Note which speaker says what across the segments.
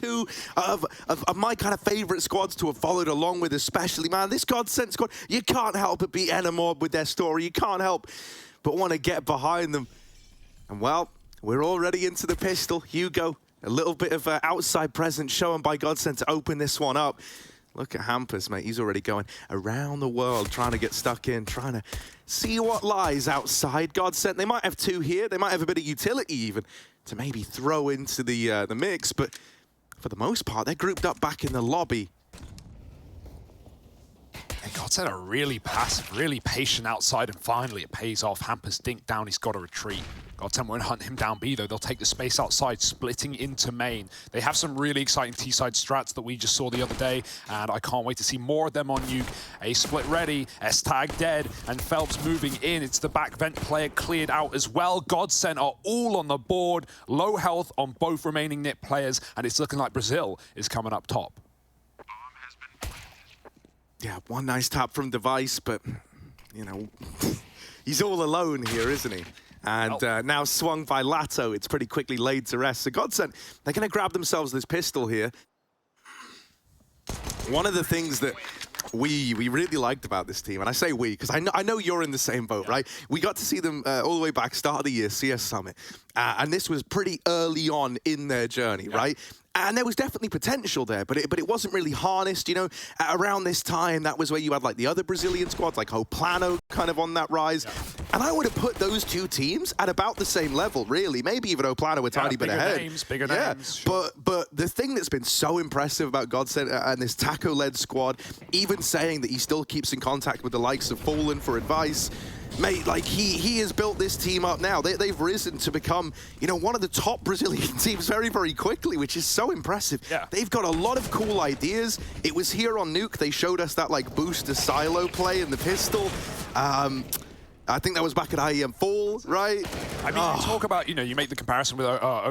Speaker 1: two of my kind of favorite squads to have followed along with, especially, man. This GODSENT squad, you can't help but be enamored with their story. You can't help but want to get behind them. And well, we're already into the pistol. Hugo, a little bit of outside presence shown by GODSENT to open this one up. Look at Hampus, mate. He's already going around the world trying to get stuck in, trying to see what lies outside. GODSENT, they might have two here. They might have a bit of utility even to maybe throw into the mix. But for the most part, they're grouped up back in the lobby.
Speaker 2: And GODSENT are really passive, really patient outside, and finally it pays off. Hampus dinked down, he's got to retreat. GODSENT won't hunt him down B though, they'll take the space outside, splitting into main. They have some really exciting T-side strats that we just saw the other day, and I can't wait to see more of them on Nuke. A split ready, S-Tag dead, and Phelps moving in. It's the back vent player cleared out as well. GODSENT are all on the board, low health on both remaining NiP players, and it's looking like Brazil is coming up top.
Speaker 1: Yeah, one nice tap from Device, but, you know, he's all alone here, isn't he? And now swung by latto, it's pretty quickly laid to rest. So GODSENT, they're going to grab themselves this pistol here. One of the things that we really liked about this team, and I say we, because I know you're in the same boat, right? We got to see them all the way back, start of the year, CS Summit. And this was pretty early on in their journey, right? And there was definitely potential there, but it wasn't really harnessed, you know. Around this time, that was where you had like the other Brazilian squads, like Plano kind of on that rise. Yeah. And I would have put those two teams at about the same level, really. Maybe even Plano a tiny bit ahead.
Speaker 2: Bigger names.
Speaker 1: Sure. But the thing that's been so impressive about GODSENT and this Taco-led squad, even saying that he still keeps in contact with the likes of Fallen for advice, mate, like he has built this team up now. They've risen to become, you know, one of the top Brazilian teams very, very quickly, which is so impressive.
Speaker 2: Yeah.
Speaker 1: They've got a lot of cool ideas. It was here on Nuke, they showed us that like booster silo play in the pistol. I think that was back at IEM Fall, right?
Speaker 2: I mean, you talk about, you know, you make the comparison with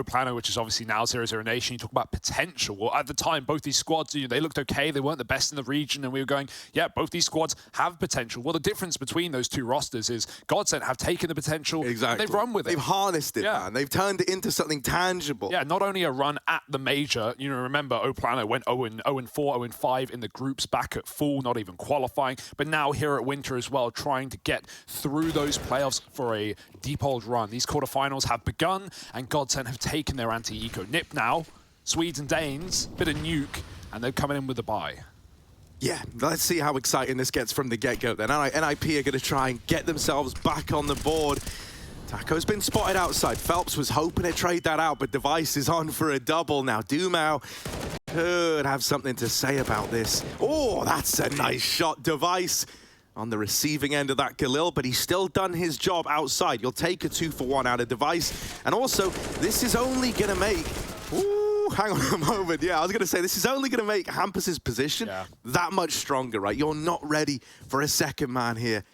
Speaker 2: Plano, which is obviously now 0-0 Nation. You talk about potential. Well, at the time, both these squads, you know, they looked okay. They weren't the best in the region, and we were going, yeah, both these squads have potential. Well, the difference between those two rosters is GODSENT have taken the potential, and they've run with it.
Speaker 1: They've harnessed it, man. They've turned it into something tangible.
Speaker 2: Yeah, not only a run at the major, you know, remember, Plano went 0-4, 0-5 in the groups back at Full, not even qualifying, but now here at Winter as well, trying to get through those playoffs for a deep old run. These quarterfinals have begun, and GODSENT have taken their anti-eco. NiP now, Swedes and Danes, bit of Nuke, and they're coming in with a bye.
Speaker 1: Yeah, let's see how exciting this gets from the get-go then. NiP are going to try and get themselves back on the board. Taco's been spotted outside. Phelps was hoping to trade that out, but Device is on for a double now. Dumao could have something to say about this. Oh, that's a nice shot. Device on the receiving end of that Khalil, but he's still done his job outside. You'll take a 2-for-1 out of Device. And also, this is only going to make... Ooh, hang on a moment. Yeah, I was going to say, this is only going to make Hampus's position that much stronger, right? You're not ready for a second man here.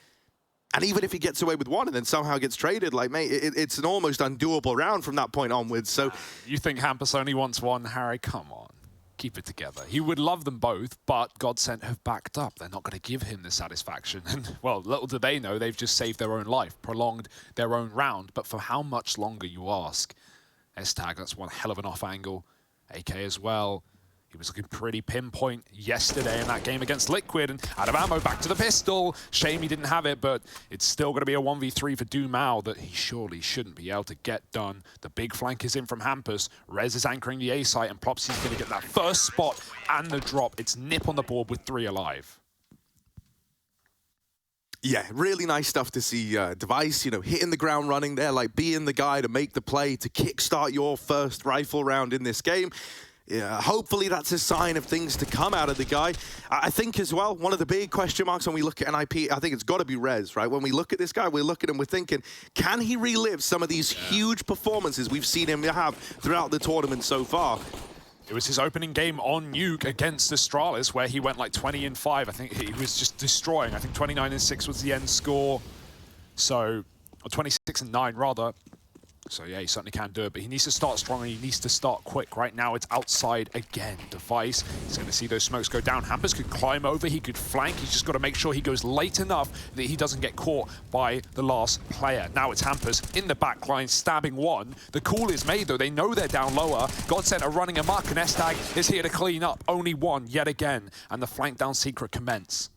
Speaker 1: And even if he gets away with one and then somehow gets traded, like, mate, it's an almost undoable round from that point onwards. So,
Speaker 2: you think Hampus only wants one, Harry? Come on. Keep it together. He would love them both, but GODSENT have backed up. They're not going to give him the satisfaction. And, well, little do they know, they've just saved their own life, prolonged their own round. But for how much longer, you ask? S-Tag, that's one hell of an off angle. AK as well. He was looking pretty pinpoint yesterday in that game against Liquid, and out of ammo, back to the pistol. Shame he didn't have it, but it's still going to be a 1v3 for Dumao that he surely shouldn't be able to get done. The big flank is in from Hampus. Rez is anchoring the A site, and Plopsy's going to get that first spot and the drop. It's NiP on the board with 3 alive.
Speaker 1: Yeah, really nice stuff to see Device, you know, hitting the ground running there, like being the guy to make the play, to kickstart your first rifle round in this game. Yeah, hopefully that's a sign of things to come out of the guy. I think as well, one of the big question marks when we look at NiP, I think it's got to be Rez, right? When we look at this guy, we look at him, we're thinking, can he relive some of these huge performances we've seen him have throughout the tournament so far?
Speaker 2: It was his opening game on Nuke against Astralis, where he went like 20-5. I think he was just destroying. I think 29-6 was the end score. So, or 26-9 rather. So yeah, he certainly can do it, but he needs to start strong and he needs to start quick. Right now it's outside again. Device, he's going to see those smokes go down. Hampus could climb over, he could flank. He's just got to make sure he goes late enough that he doesn't get caught by the last player. Now it's Hampus in the back line, stabbing one. The call is made though, they know they're down lower. GODSENT are running amok and S-Tag is here to clean up. Only one yet again, and the flank down secret commence.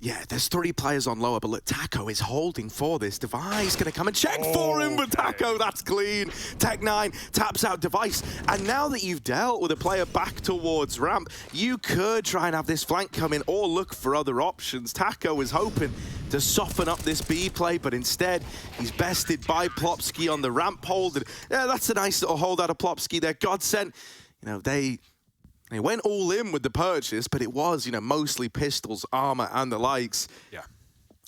Speaker 1: Yeah, there's 3 players on lower, but look, Taco is holding for this. Device gonna come and check for him, but Taco, that's clean. Tech9 taps out Device, and now that you've dealt with a player back towards ramp, you could try and have this flank come in or look for other options. Taco is hoping to soften up this B play, but instead, he's bested by Plopsky on the ramp hold. And, yeah, that's a nice little hold out of Plopsky there. GODSENT, you know, they went all in with the purchase, but it was, you know, mostly pistols, armor, and the likes.
Speaker 2: Yeah.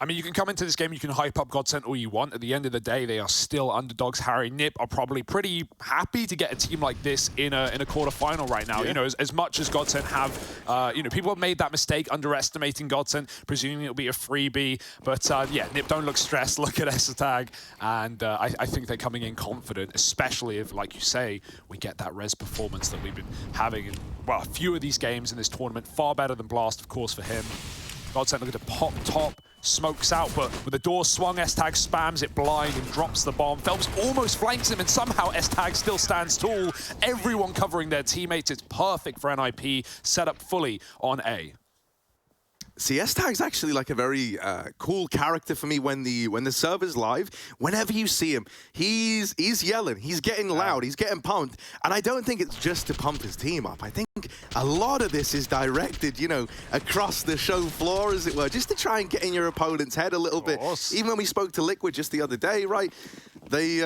Speaker 2: I mean, you can come into this game, you can hype up GODSENT all you want. At the end of the day, they are still underdogs. Harry, NiP are probably pretty happy to get a team like this in a quarterfinal right now. Yeah. You know, as much as GODSENT have, you know, people have made that mistake underestimating GODSENT, presuming it'll be a freebie. But yeah, NiP don't look stressed. Look at S-Tag, and I think they're coming in confident, especially if, like you say, we get that res performance that we've been having in, well, a few of these games in this tournament. Far better than Blast, of course, for him. GODSENT looking to pop top. Smokes out, but with the door swung, S-Tag spams it blind and drops the bomb. Phelps almost flanks him, and somehow S-Tag still stands tall. Everyone covering their teammates. It's perfect for NiP, set up fully on A.
Speaker 1: See, S-Tag's actually like a very cool character for me when the server's live. Whenever you see him, he's yelling, he's getting loud, he's getting pumped. And I don't think it's just to pump his team up. I think a lot of this is directed, you know, across the show floor, as it were, just to try and get in your opponent's head a little bit. Even when we spoke to Liquid just the other day, right? They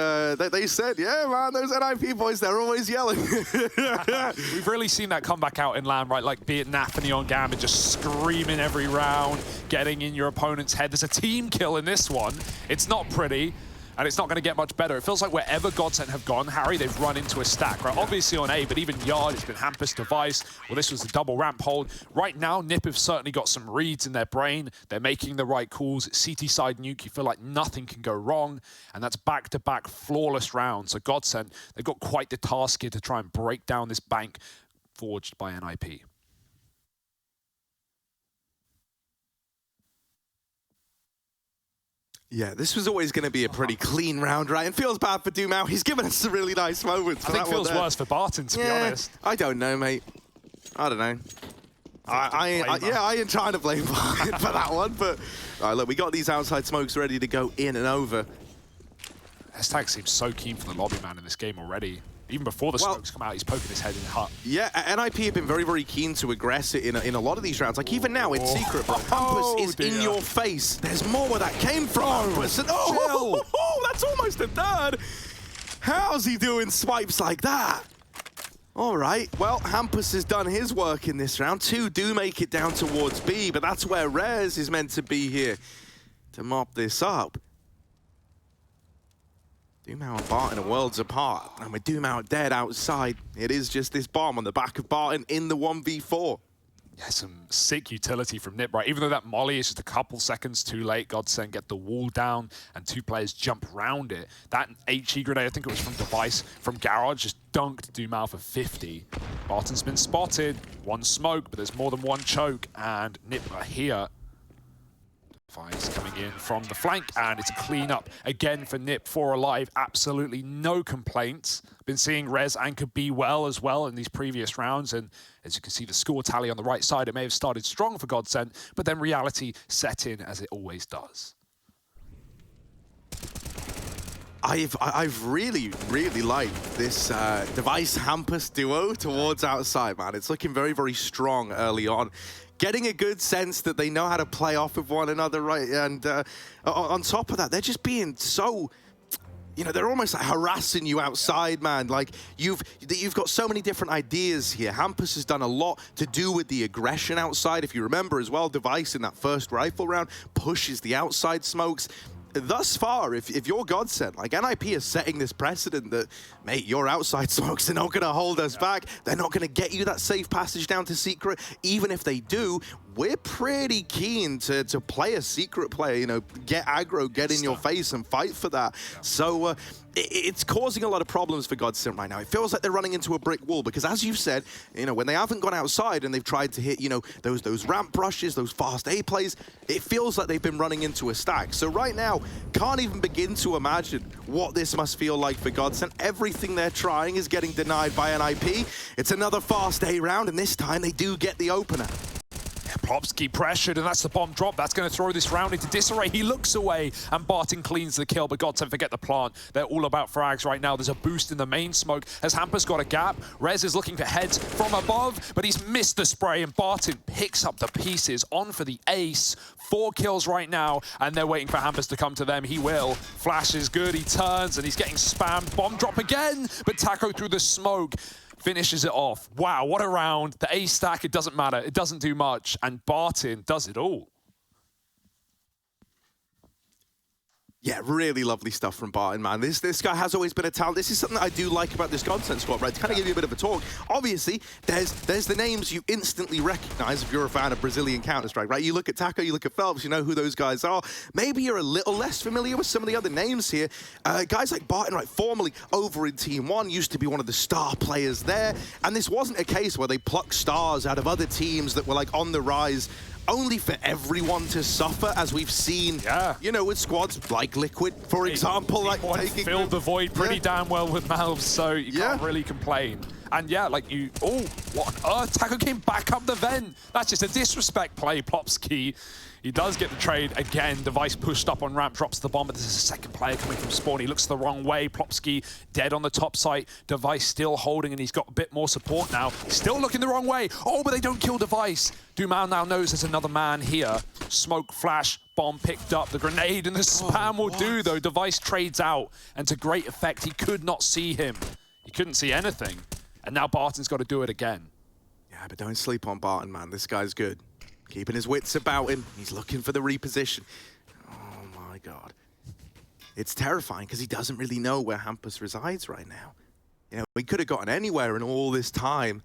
Speaker 1: said, yeah, man, those NiP boys, they're always yelling.
Speaker 2: We've really seen that come back out in LAN, right? Like, be it Nathany on Gambit, just screaming every round, getting in your opponent's head. There's a team kill in this one. It's not pretty, and it's not going to get much better. It feels like wherever GODSENT have gone, Harry, they've run into a stack, right? Obviously on A, but even Yard, it's been Hampus, Device. Well, this was the double ramp hold. Right now, NiP have certainly got some reads in their brain. They're making the right calls. CT side Nuke, you feel like nothing can go wrong, and that's back-to-back flawless rounds. So GODSENT, they've got quite the task here to try and break down this bank forged by NiP.
Speaker 1: Yeah, this was always going to be a pretty clean round, right? And feels bad for Dumao. He's given us some really nice moments.
Speaker 2: I think it feels worse for Barton, to be honest.
Speaker 1: I don't know, mate. I don't know. I ain't trying to blame Barton for that one, but all right, look, we got these outside smokes ready to go in and over.
Speaker 2: S-Tag seems so keen for the lobby man in this game already. Even before the smokes come out, he's poking his head in the hut.
Speaker 1: Yeah, NiP have been very, very keen to aggress it in a lot of these rounds. Like, even now, it's secret, but Hampus is in your face. There's more where that came from. Hampus. And, that's almost a third. How's he doing swipes like that? All right, well, Hampus has done his work in this round. 2 do make it down towards B, but that's where Rez is meant to be here to mop this up. Dumao and Barton are worlds apart, and with Dumao dead outside, it is just this bomb on the back of Barton in the 1v4.
Speaker 2: Yeah, some sick utility from NiP, right? Even though that molly is just a couple seconds too late, GODSENT get the wall down and 2 players jump around it. That HE grenade, I think it was from Device, from Garage, just dunked Dumao for 50. Barton's been spotted, 1 smoke, but there's more than 1 choke, and NiP are here. Device coming in from the flank, and it's a clean up again for NiP. 4 alive, absolutely no complaints. Been seeing Rez anchor B well as well in these previous rounds, and as you can see the score tally on the right side, it may have started strong for GODSENT, but then reality set in as it always does.
Speaker 1: I've really, really liked this Device Hampus duo towards outside, man. It's looking very, very strong early on. Getting a good sense that they know how to play off of one another, right? And on top of that, they're just being so, you know, they're almost like harassing you outside, man. Like, you've got so many different ideas here. Hampus has done a lot to do with the aggression outside. If you remember as well, Device in that first rifle round pushes the outside smokes. Thus far, if you're GODSENT, like, NiP is setting this precedent that, mate, your outside smokes are not going to hold us back. They're not going to get you that safe passage down to secret. Even if they do, we're pretty keen to play a secret player, you know, get aggro, get in your face and fight for that. Yeah. So it's causing a lot of problems for GODSENT right now. It feels like they're running into a brick wall because, as you've said, you know, when they haven't gone outside and they've tried to hit, you know, those ramp brushes, those fast A plays, it feels like they've been running into a stack. So right now, can't even begin to imagine what this must feel like for GODSENT. Everything they're trying is getting denied by NiP. It's another fast A round, and this time they do get the opener.
Speaker 2: Plopsky pressured, and that's the bomb drop. That's going to throw this round into disarray. He looks away, and Barton cleans the kill, but GODSENT forget the plant. They're all about frags right now. There's a boost in the main smoke as Hampus got a gap. Rez is looking for heads from above, but he's missed the spray, and Barton picks up the pieces on for the ace. 4 kills right now, and they're waiting for Hampus to come to them. He will. Flash is good. He turns, and he's getting spammed. Bomb drop again, but Taco through the smoke finishes it off. Wow, what a round. The A stack, it doesn't matter. It doesn't do much. And Barton does it all.
Speaker 1: Yeah, really lovely stuff from Barton, man. This guy has always been a talent. This is something that I do like about this GODSENT squad, right? To kind of give you a bit of a talk. Obviously, there's the names you instantly recognize if you're a fan of Brazilian Counter-Strike, right? You look at Taco, you look at Phelps, you know who those guys are. Maybe you're a little less familiar with some of the other names here. Guys like Barton, right, formerly over in Team 1, used to be one of the star players there. And this wasn't a case where they plucked stars out of other teams that were like on the rise, only for everyone to suffer, as we've seen, you know, with squads like Liquid, for example, like taking...
Speaker 2: filled the void pretty damn well with mouths, so you can't really complain. And yeah, like you... Oh, what on earth? Taco came back up the vent. That's just a disrespect play, Plopsky. He does get the trade again. Device pushed up on ramp, drops the bomb, but there's a second player coming from spawn. He looks the wrong way. Plopsky dead on the top site. Device still holding, and he's got a bit more support now. Still looking the wrong way. Oh, but they don't kill Device. Dumal now knows there's another man here. Smoke, flash, bomb picked up. The grenade and the spam will do, though. Device trades out, and to great effect, he could not see him. He couldn't see anything. And now Barton's got to do it again.
Speaker 1: Yeah, but don't sleep on Barton, man. This guy's good. Keeping his wits about him. He's looking for the reposition. Oh, my God. It's terrifying because he doesn't really know where Hampus resides right now. You know, he could have gotten anywhere in all this time.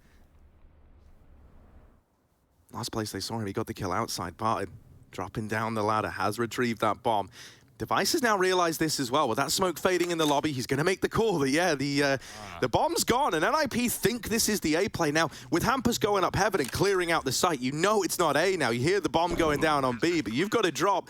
Speaker 1: Last place they saw him, he got the kill outside. Barton dropping down the ladder, has retrieved that bomb. Device has now realized this as well. With that smoke fading in the lobby, he's going to make the call that, yeah, the bomb's gone, and NiP think this is the A play. Now, with Hampus going up heaven and clearing out the site, you know it's not A now. You hear the bomb going down on B, but you've got to drop.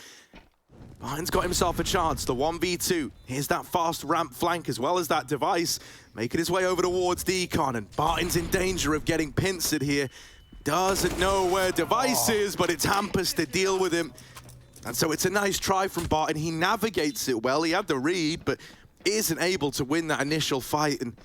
Speaker 1: Barton's got himself a chance, the 1v2. Here's that fast ramp flank as well as that Device, making his way over towards Decon, and Barton's in danger of getting pincered here. Doesn't know where Device is, but it's Hampus to deal with him. And so it's a nice try from Barton. He navigates it well. He had the read, but isn't able to win that initial fight. And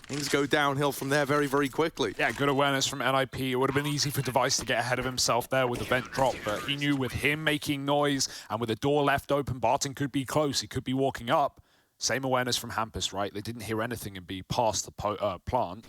Speaker 1: things go downhill from there very, very quickly.
Speaker 2: Yeah, good awareness from NiP. It would have been easy for Device to get ahead of himself there with the vent drop, but he knew with him making noise and with the door left open, Barton could be close. He could be walking up. Same awareness from Hampus, right? They didn't hear anything and be past the plant.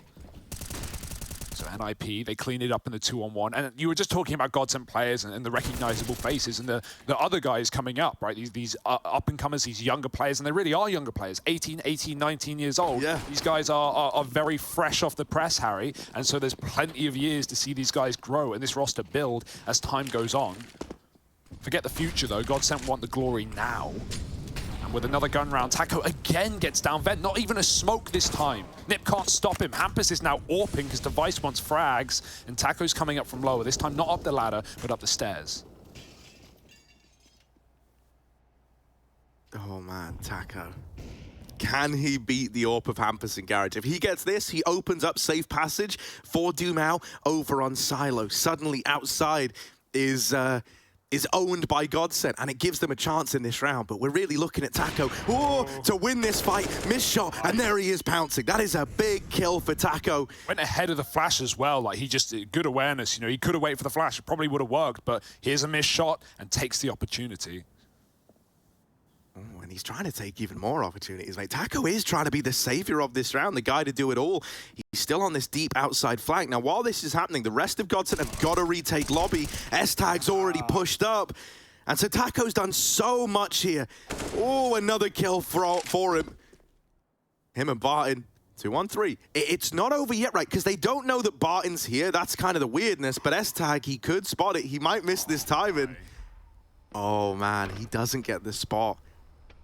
Speaker 2: So NiP, they clean it up in the 2-on-1. And you were just talking about GODSENT players and the recognizable faces and the other guys coming up, right? These up-and-comers, these younger players, and they really are younger players, 18, 19 years old.
Speaker 1: Yeah.
Speaker 2: These guys are very fresh off the press, Harry. And so there's plenty of years to see these guys grow and this roster build as time goes on. Forget the future, though. GODSENT want the glory now. With another gun round, Taco again gets down vent, not even a smoke this time. NiP can't stop him. Hampus is now AWPing because Device wants frags, and Taco's coming up from lower, this time not up the ladder, but up the stairs.
Speaker 1: Oh man, Taco. Can he beat the AWP of Hampus and Garage? If he gets this, he opens up safe passage for Dumal over on Silo. Suddenly outside is owned by GODSENT, and it gives them a chance in this round. But we're really looking at Taco to win this fight. Missed shot, and there he is pouncing. That is a big kill for Taco.
Speaker 2: Went ahead of the flash as well. Like, he just, good awareness. You know, he could have waited for the flash. It probably would have worked, but here's a missed shot and takes the opportunity.
Speaker 1: Oh, and he's trying to take even more opportunities, mate. Taco is trying to be the savior of this round, the guy to do it all. He's still on this deep outside flank. Now, while this is happening, the rest of GODSENT have got to retake lobby. S-Tag's already pushed up. And so Taco's done so much here. Oh, another kill for him. Him and Barton 2-on-3. It's not over yet, right? Because they don't know that Barton's here. That's kind of the weirdness. But S-Tag, he could spot it. He might miss this timing. Oh, man, he doesn't get the spot.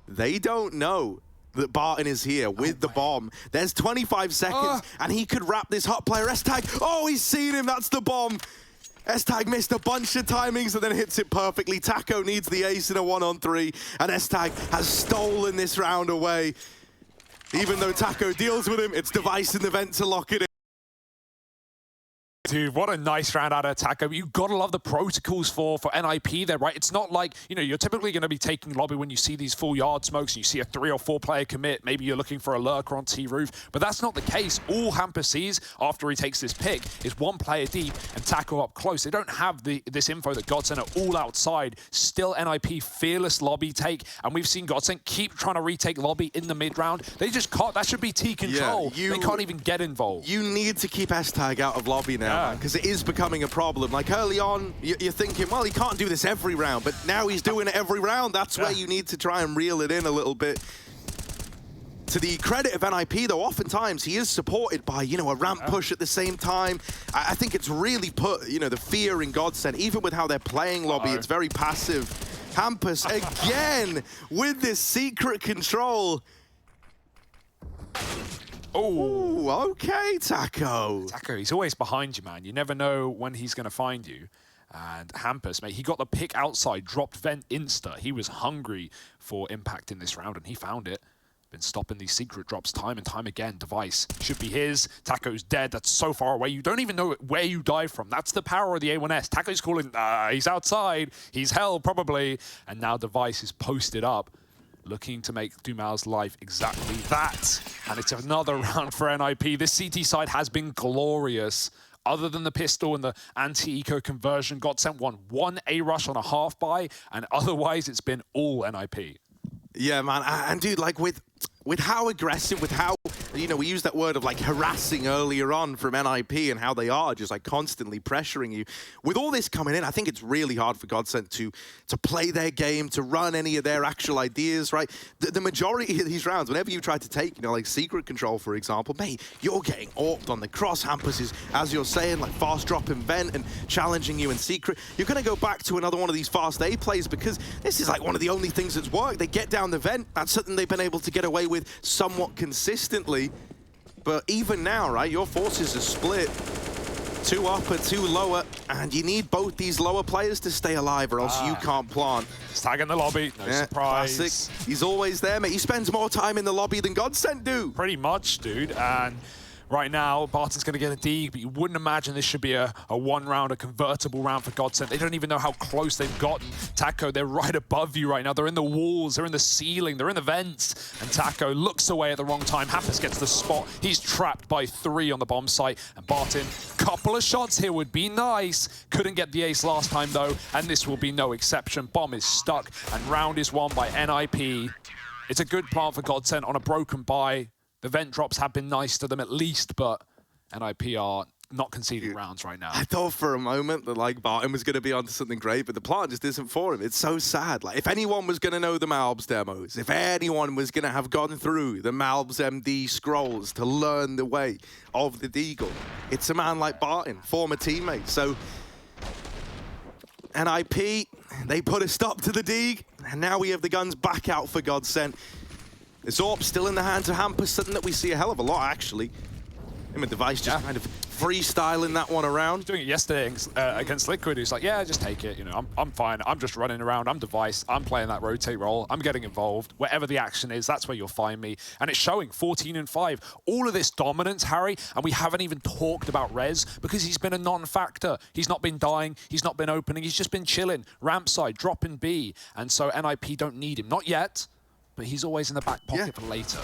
Speaker 1: They don't know that Barton is here with the bomb. There's 25 seconds, and he could wrap this hot player. S-Tag, oh, he's seen him. That's the bomb. S-Tag missed a bunch of timings and then hits it perfectly. Taco needs the ace in a 1-on-3, and S-Tag has stolen this round away. Even though Taco deals with him, it's Device in the vent to lock it in.
Speaker 2: Dude, what a nice round out of Taco. You gotta love the protocols for NiP there, right? It's not like, you know, you're typically gonna be taking lobby when you see these full yard smokes and you see a 3 or 4 player commit. Maybe you're looking for a lurker on T-roof, but that's not the case. All Hamper sees after he takes this pick is 1 player deep and Taco up close. They don't have this info that GODSENT are all outside. Still NiP fearless lobby take, and we've seen GODSENT keep trying to retake lobby in the mid round. They just can't. That should be T control. They can't even get involved.
Speaker 1: You need to keep S-Tag out of lobby now. Because it is becoming a problem. Like early on, you're thinking, well, he can't do this every round, but now he's doing it every round. That's where you need to try and reel it in a little bit. To the credit of NiP, though, oftentimes he is supported by, you know, a ramp push at the same time. I think it's really put, you know, the fear in GODSENT. Even with how they're playing lobby, it's very passive. Hampus again with this secret control. Oh, okay, Taco.
Speaker 2: Taco, he's always behind you, man. You never know when he's going to find you. And Hampus, mate, he got the pick outside, dropped vent insta. He was hungry for impact in this round, and he found it. Been stopping these secret drops time and time again. Device should be his. Taco's dead. That's so far away. You don't even know where you dive from. That's the power of the A1S. Taco's calling, he's outside. He's hell, probably. And now Device is posted up, looking to make Dumal's life exactly that. And it's another round for NiP. This CT side has been glorious. Other than the pistol and the anti-eco conversion, GODSENT won 1 A-rush on a half buy, and otherwise it's been all NiP.
Speaker 1: Yeah, man. And dude, like with how aggressive, with how, you know, we used that word of like harassing earlier on from NiP and how they are just like constantly pressuring you. With all this coming in, I think it's really hard for GODSENT to play their game, to run any of their actual ideas, right? The majority of these rounds, whenever you try to take, you know, like secret control, for example, mate, you're getting orped on the cross. Hampus is, as you're saying, like fast dropping vent and challenging you in secret. You're going to go back to another one of these fast A plays because this is like one of the only things that's worked. They get down the vent. That's something they've been able to get away with somewhat consistently. But even now, right, your forces are split. 2 upper, 2 lower, and you need both these lower players to stay alive or else you can't plant.
Speaker 2: Tag in the lobby, no surprise.
Speaker 1: Classic. He's always there, mate. He spends more time in the lobby than GODSENT do.
Speaker 2: Pretty much, dude. And right now, Barton's going to get a D, but you wouldn't imagine this should be a 1-round, a convertible round for GODSENT. They don't even know how close they've gotten. Taco, they're right above you right now. They're in the walls, they're in the ceiling, they're in the vents. And Taco looks away at the wrong time. Hampus gets the spot. He's trapped by 3 on the bomb site. And Barton, couple of shots here would be nice. Couldn't get the ace last time, though, and this will be no exception. Bomb is stuck, and round is won by NiP. It's a good plant for GODSENT on a broken buy. The vent drops have been nice to them at least, but NiP are not conceding rounds right now.
Speaker 1: I thought for a moment that like Barton was going to be onto something great, but the plant just isn't for him. It's so sad. Like if anyone was going to know the Malbs demos, if anyone was going to have gone through the Malbs MD scrolls to learn the way of the Deagle, it's a man like Barton, former teammate. So NiP, they put a stop to the Deag, and now we have the guns back out for GODSENT. This AWP still in the hands of Hampus, something that we see a hell of a lot, actually. Him and Device just kind of freestyling that one around.
Speaker 2: Doing it yesterday against Liquid, who's like, yeah, just take it. You know, I'm fine. I'm just running around. I'm Device. I'm playing that rotate role. I'm getting involved. Wherever the action is, that's where you'll find me. And it's showing 14-5. All of this dominance, Harry, and we haven't even talked about Rez because he's been a non-factor. He's not been dying. He's not been opening. He's just been chilling. Ramp side, dropping B. And so NiP don't need him. Not yet. But he's always in the back pocket for later.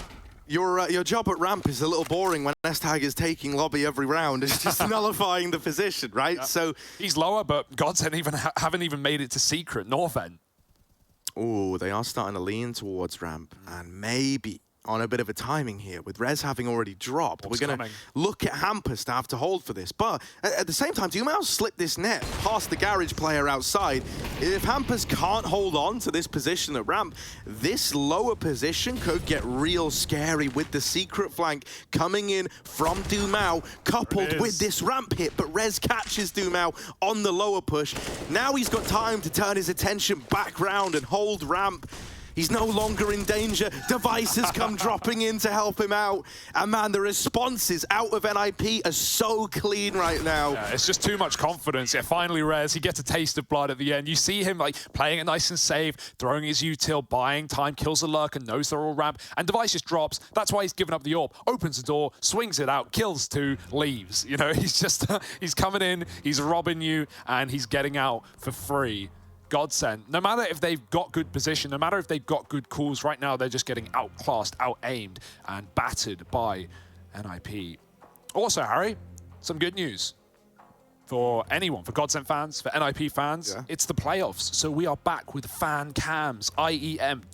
Speaker 1: Your job at ramp is a little boring when S-Tag is taking lobby every round. It's just nullifying the position, right? So
Speaker 2: he's lower, but GODSENT haven't even made it to secret North End.
Speaker 1: Oh, they are starting to lean towards ramp, and maybe on a bit of a timing here, with Rez having already dropped.
Speaker 2: What's
Speaker 1: We're going to look at Hampus to have to hold for this. But at the same time, Dumao slipped this net past the garage player outside. If Hampus can't hold on to this position at ramp, this lower position could get real scary with the secret flank coming in from Dumao, coupled with this ramp hit. But Rez catches Dumao on the lower push. Now he's got time to turn his attention back round and hold ramp. He's no longer in danger. Devices come dropping in to help him out. And man, the responses out of NiP are so clean right now.
Speaker 2: Yeah, it's just too much confidence. Yeah, finally Rez, he gets a taste of blood at the end. You see him like playing it nice and safe, throwing his util, buying time, kills the lurker, knows they're all ramp, and Device just drops. That's why he's given up the orb, opens the door, swings it out, kills two, leaves. You know, he's just, he's coming in, he's robbing you, and he's getting out for free. GODSENT, no matter if they've got good position, no matter if they've got good calls, right now they're just getting outclassed, out-aimed, and battered by NiP. Also, Harry, some good news for anyone, for GODSENT fans, for NiP fans. Yeah. It's the playoffs, so we are back with fan cams, IEM.gg/fan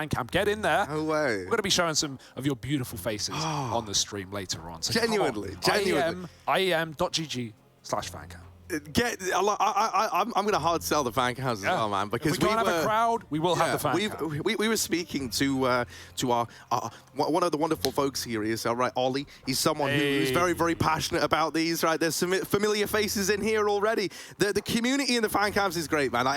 Speaker 2: cam. Get in there.
Speaker 1: No way.
Speaker 2: We're going to be showing some of your beautiful faces on the stream later on. So
Speaker 1: genuinely.
Speaker 2: IEM.gg/fan cam.
Speaker 1: I'm going to hard sell the fan cams as well, man, because
Speaker 2: if we can't have a crowd, we will have the fan cam.
Speaker 1: We were speaking to our one of the wonderful folks here. Is right, Ollie. He's someone who's very, very passionate about these. Right, there's some familiar faces in here already. The community in the fan cams is great, man.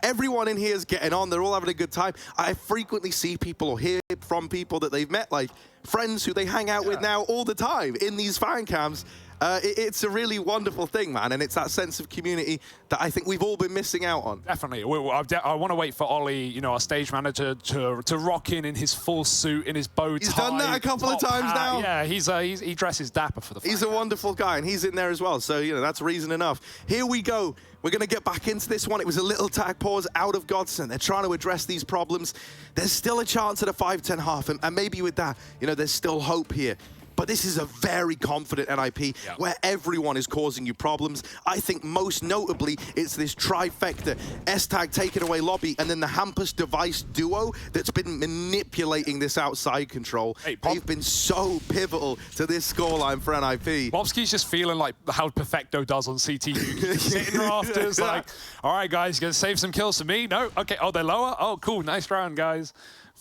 Speaker 1: Everyone in here is getting on. They're all having a good time. I frequently see people or hear from people that they've met, like friends who they hang out with now all the time in these fan cams. It's a really wonderful thing, man, and it's that sense of community that I think we've all been missing out on.
Speaker 2: Definitely. I want to wait for Ollie, you know, our stage manager, to rock in his full suit, in his bow tie.
Speaker 1: He's done that a couple of times now.
Speaker 2: Yeah, he dresses dapper for the fan.
Speaker 1: He's a wonderful guy, and he's in there as well, so, you know, that's reason enough. Here we go. We're going to get back into this one. It was a little tag pause out of GODSENT. They're trying to address these problems. There's still a chance at a 5-10 half, and maybe with that, you know, there's still hope here. But this is a very confident NiP where everyone is causing you problems. I think most notably, it's this trifecta. S-Tag taking away lobby, and then the Hampus Device duo that's been manipulating this outside control.
Speaker 2: Hey,
Speaker 1: they've been so pivotal to this scoreline for NiP.
Speaker 2: Bobski's just feeling like how Perfecto does on CT. Sitting rafters like, all right, guys, you going to save some kills for me? No? Okay, oh, they're lower? Oh, cool, nice round, guys.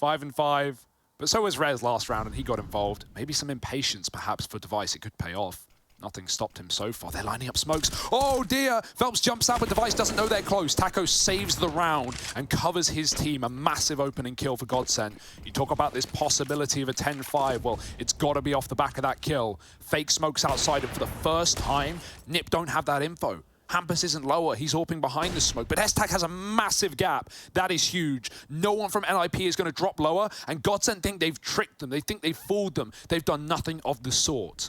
Speaker 2: 5-5. But so was Rez last round, and he got involved. Maybe some impatience, perhaps, for Device. It could pay off. Nothing stopped him so far. They're lining up smokes. Oh, dear. Phelps jumps out, but Device doesn't know they're close. Taco saves the round and covers his team. A massive opening kill for GODSENT. You talk about this possibility of a 10-5. Well, it's got to be off the back of that kill. Fake smokes outside, and for the first time, NiP don't have that info. Hampus isn't lower, he's AWPing behind the smoke, but S-Tag has a massive gap. That is huge. No one from NiP is going to drop lower, and GODSENT think they've tricked them. They think they've fooled them. They've done nothing of the sort.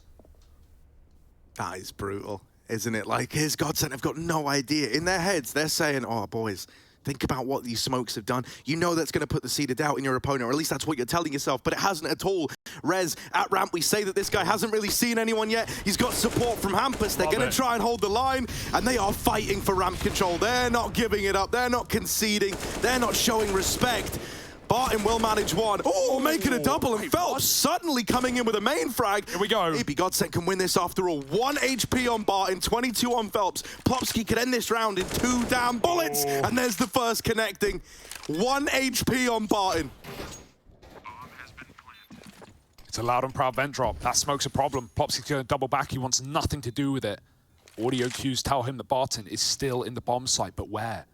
Speaker 1: That is brutal, isn't it? Like, here's GODSENT have got no idea. In their heads, they're saying, oh, boys, think about what these smokes have done. You know that's going to put the seed of doubt in your opponent, or at least that's what you're telling yourself, but it hasn't at all. Rez, at ramp, we say that this guy hasn't really seen anyone yet. He's got support from Hampus. They're going to try and hold the line, and they are fighting for ramp control. They're not giving it up. They're not conceding. They're not showing respect. Barton will manage one. Oh, making a double, and Phelps suddenly coming in with a main frag.
Speaker 2: Here we go.
Speaker 1: Maybe GODSENT can win this after all. 1 HP on Barton, 22 on Phelps. Plopsky could end this round in 2 damn bullets, and there's the first connecting. 1 HP on Barton.
Speaker 2: It's a loud and proud vent drop. That smoke's a problem. Plopsky's going to double back. He wants nothing to do with it. Audio cues tell him that Barton is still in the bomb site, but where?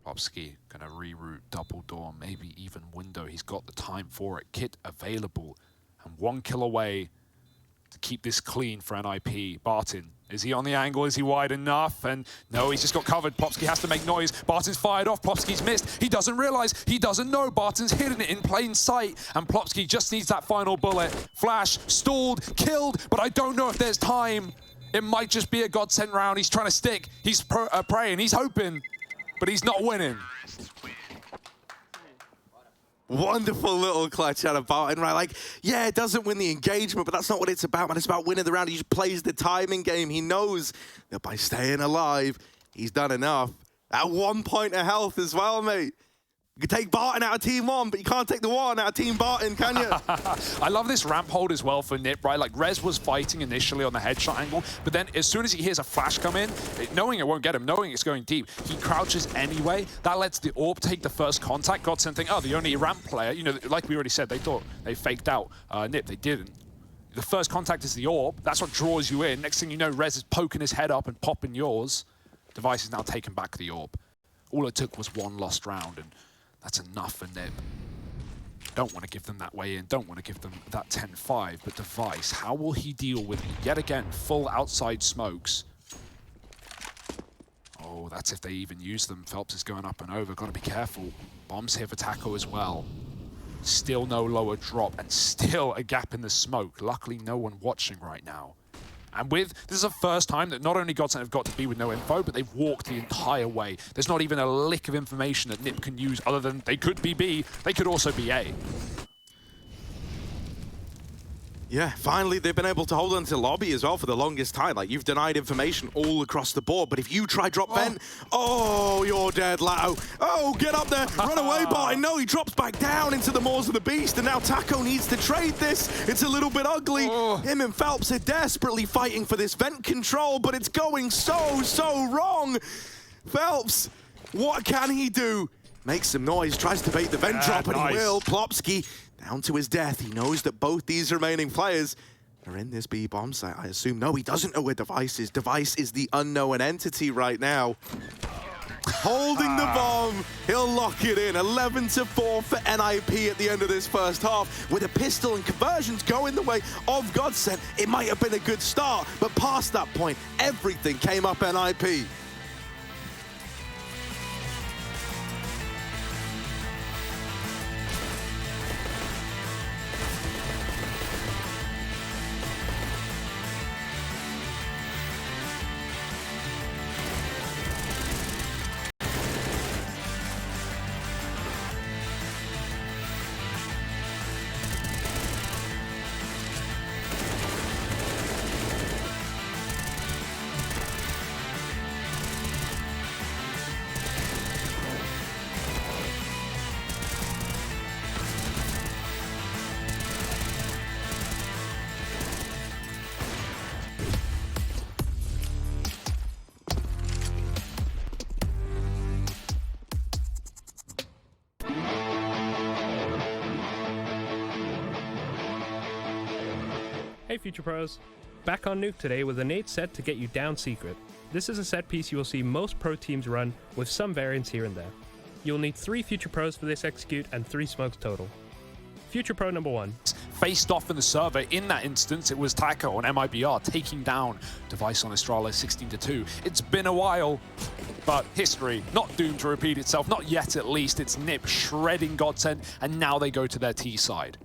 Speaker 2: Plopsky gonna reroute double door, maybe even window. He's got the time for it. Kit available, and 1 kill away to keep this clean for NiP. Barton, is he on the angle? Is he wide enough? And no, he's just got covered. Plopsky has to make noise. Barton's fired off. Plopsky's missed. He doesn't realize. He doesn't know. Barton's hidden it in plain sight, and Plopsky just needs that final bullet. Flash, stalled, killed, but I don't know if there's time. It might just be a GODSENT round. He's trying to stick. He's praying. He's hoping. But he's not winning.
Speaker 1: Wonderful little clutch out of Barton, right? Like, yeah, it doesn't win the engagement, but that's not what it's about, man. It's about winning the round. He just plays the timing game. He knows that by staying alive, he's done enough. At 1 point of health as well, mate. You can take Barton out of Team 1, but you can't take the 1 out of Team Barton, can you?
Speaker 2: I love this ramp hold as well for NiP, right? Like, Rez was fighting initially on the headshot angle, but then as soon as he hears a flash come in, knowing it won't get him, knowing it's going deep, he crouches anyway. That lets the AWP take the first contact. GODSENT think, oh, the only ramp player, you know, like we already said, they thought they faked out NiP. They didn't. The first contact is the AWP. That's what draws you in. Next thing you know, Rez is poking his head up and popping yours. Device is now taking back the AWP. All it took was one lost round, and that's enough for NiP. Don't want to give them that way in, don't want to give them that 10-5, but Device, how will he deal with, yet again, full outside smokes? Oh, that's if they even use them. Phelps is going up and over, got to be careful. Bombs here for Taco as well. Still no lower drop, and still a gap in the smoke. Luckily, no one watching right now. And this is the first time that not only GODSENT have got to B with no info, but they've walked the entire way. There's not even a lick of information that NiP can use other than they could be B, they could also be A.
Speaker 1: Yeah, finally they've been able to hold on to lobby as well for the longest time. Like, you've denied information all across the board, but if you try drop vent, oh, you're dead, latto. Oh, get up there, run away, Barton. No, he drops back down into the maws of the beast, and now Taco needs to trade this. It's a little bit ugly. Him and Phelps are desperately fighting for this vent control, but it's going so wrong. Phelps, what can he do? Makes some noise, tries to bait the vent drop, and he will. Plopsky down to his death. He knows that both these remaining players are in this B bomb site, I assume. No, he doesn't know where Device is. Device is the unknown entity right now. Holding the bomb, he'll lock it in. 11-4 for NiP at the end of this first half. With a pistol and conversions going the way of GODSENT, it might have been a good start, but past that point, everything came up NiP.
Speaker 3: Hey Future Pros! Back on Nuke today with a nade set to get you down secret. This is a set piece you will see most pro teams run, with some variants here and there. You'll need 3 Future Pros for this execute and 3 smokes total. Future Pro number 1.
Speaker 2: Faced off in the server. In that instance, it was Taco on MIBR taking down Device on Estrala 16-2. It's been a while, but history not doomed to repeat itself. Not yet, at least. It's NiP shredding GODSENT, and now they go to their T side.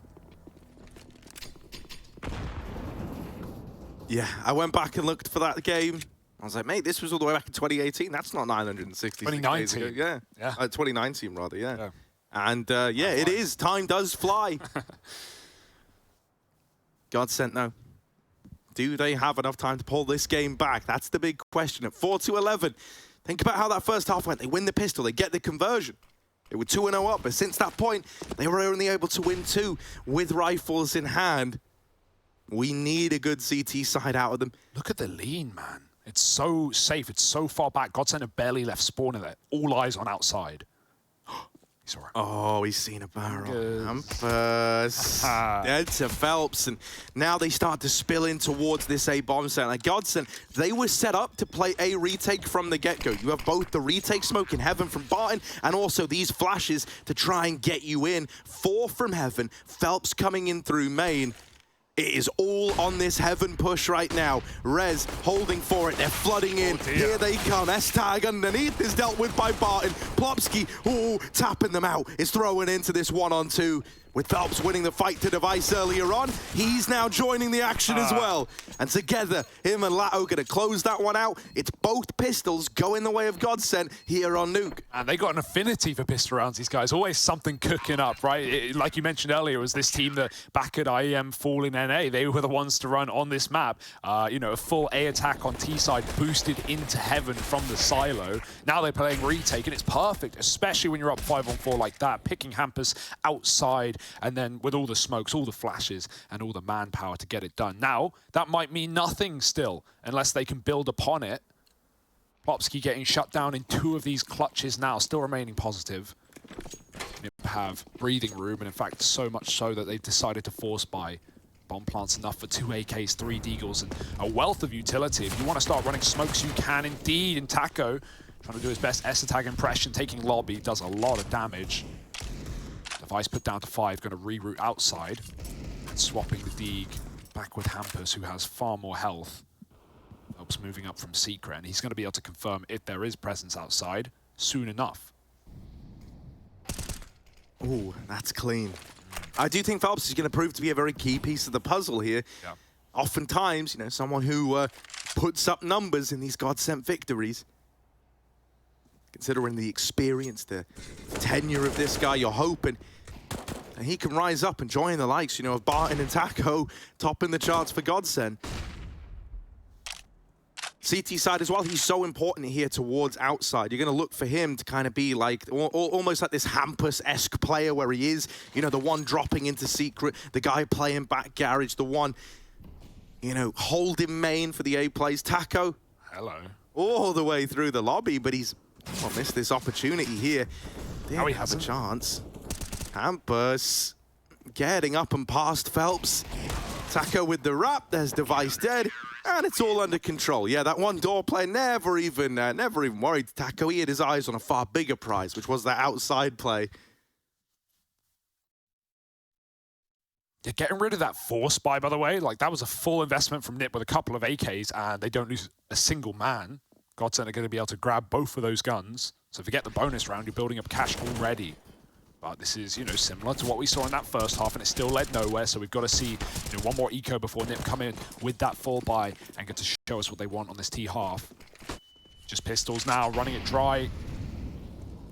Speaker 1: Yeah, I went back and looked for that game. I was like, mate, this was all the way back in 2018. That's not 966 days ago.
Speaker 2: 2019.
Speaker 1: Yeah. 2019, rather, yeah. And, yeah, it is. Time does fly. GODSENT, no. Do they have enough time to pull this game back? That's the big question. At 4-11, think about how that first half went. They win the pistol. They get the conversion. They were 2-0 up, but since that point, they were only able to win 2 with rifles in hand. We need a good CT side out of them.
Speaker 2: Look at the lean, man. It's so safe. It's so far back. GODSENT have barely left spawner there. All eyes on outside. He's all right.
Speaker 1: Oh, he's seen a barrel. Campus. Dead to Phelps. And now they start to spill in towards this A bomb site. Like GODSENT, they were set up to play a retake from the get-go. You have both the retake smoke in heaven from Barton and also these flashes to try and get you in. 4 from heaven. Phelps coming in through main. It is all on this heaven push right now. Rez holding for it. They're flooding in. Here they come. S-Tag underneath is dealt with by Barton. Plopsky, tapping them out. Is throwing into this 1-on-2. With Phelps winning the fight to Device earlier on, he's now joining the action as well. And together, him and latto going to close that one out. It's both pistols going the way of GODSENT here on Nuke.
Speaker 2: And they got an affinity for pistol rounds, these guys. Always something cooking up, right? Like you mentioned earlier, it was this team that back at IEM Fall in NA, they were the ones to run on this map. You know, a full A attack on T side boosted into heaven from the silo. Now they're playing retake, and it's perfect, especially when you're up 5-on-4 like that, picking Hampus outside, and then with all the smokes, all the flashes, and all the manpower to get it done. Now, that might mean nothing still, unless they can build upon it. Popsky getting shut down in 2 of these clutches now, still remaining positive. NiP have breathing room, and in fact, so much so that they've decided to force buy. Bomb plants enough for 2 AKs, 3 deagles, and a wealth of utility. If you want to start running smokes, you can indeed. And Taco, trying to do his best S-tag impression, taking lobby, does a lot of damage. Device put down to 5, going to reroute outside. And swapping the Deeg back with Hampus, who has far more health. Helps moving up from Secret, and he's going to be able to confirm if there is presence outside soon enough.
Speaker 1: Ooh, that's clean. I do think Phelps is going to prove to be a very key piece of the puzzle here.
Speaker 2: Yeah.
Speaker 1: Oftentimes, you know, someone who puts up numbers in these GODSENT victories. Considering the experience, the tenure of this guy, you're hoping that he can rise up and join the likes, you know, of Barton and Taco topping the charts for GODSENT. CT side as well, he's so important here towards outside. You're going to look for him to kind of be like, almost like this Hampus-esque player where he is, you know, the one dropping into Secret, the guy playing back garage, the one, you know, holding main for the A plays. Taco,
Speaker 2: hello,
Speaker 1: all the way through the lobby, but he's missed this opportunity here. Didn't
Speaker 2: he
Speaker 1: have
Speaker 2: hasn't.
Speaker 1: a chance. Hampus getting up and past Phelps. Taco with the wrap, there's Device dead. And it's all under control. Yeah, that one door player never even worried. Taco, he had his eyes on a far bigger prize, which was that outside play.
Speaker 2: Yeah, getting rid of that force buy, by the way, like that was a full investment from NiP with a couple of AKs, and they don't lose a single man. GODSENT are going to be able to grab both of those guns. So if you get the bonus round, you're building up cash already. But this is, you know, similar to what we saw in that first half, and it still led nowhere. So we've got to see, you know, one more eco before NiP come in with that full buy and get to show us what they want on this T half. Just pistols now, running it dry.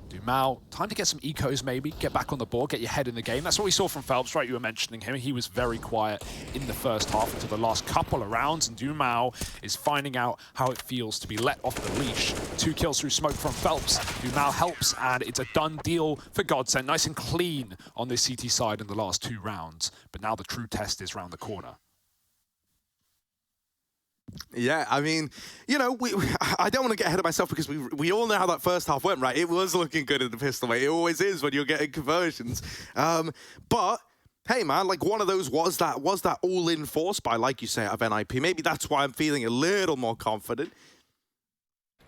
Speaker 2: Dumao, time to get some ecos maybe, get back on the board, get your head in the game. That's what we saw from Phelps, right? You were mentioning him. He was very quiet in the first half until the last couple of rounds, and Dumao is finding out how it feels to be let off the leash. 2 kills through smoke from Phelps. Dumao helps, and it's a done deal for GODSENT. Nice and clean on this CT side in the last 2 rounds, but now the true test is round the corner.
Speaker 1: Yeah, I mean, you know, I don't want to get ahead of myself because we all know how that first half went, right? It was looking good in the pistol, mate. It always is when you're getting conversions. But hey, man, like one of those was that all-in force buy, like you say, out of NiP. Maybe that's why I'm feeling a little more confident.